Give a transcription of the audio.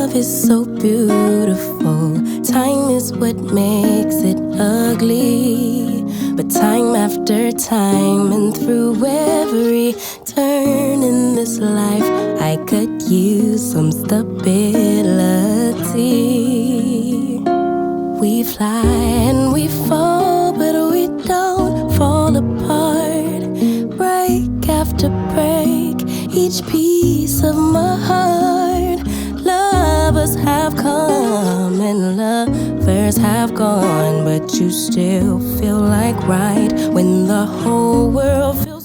love is so beautiful. Time is what makes it ugly. But time after time and through every turn in this life, I could use some stability. We fly and we fall, but we don't fall apart. Break after break, each piece of my heart. Lovers have come and lovers have gone, but you still feel like right when the whole world feels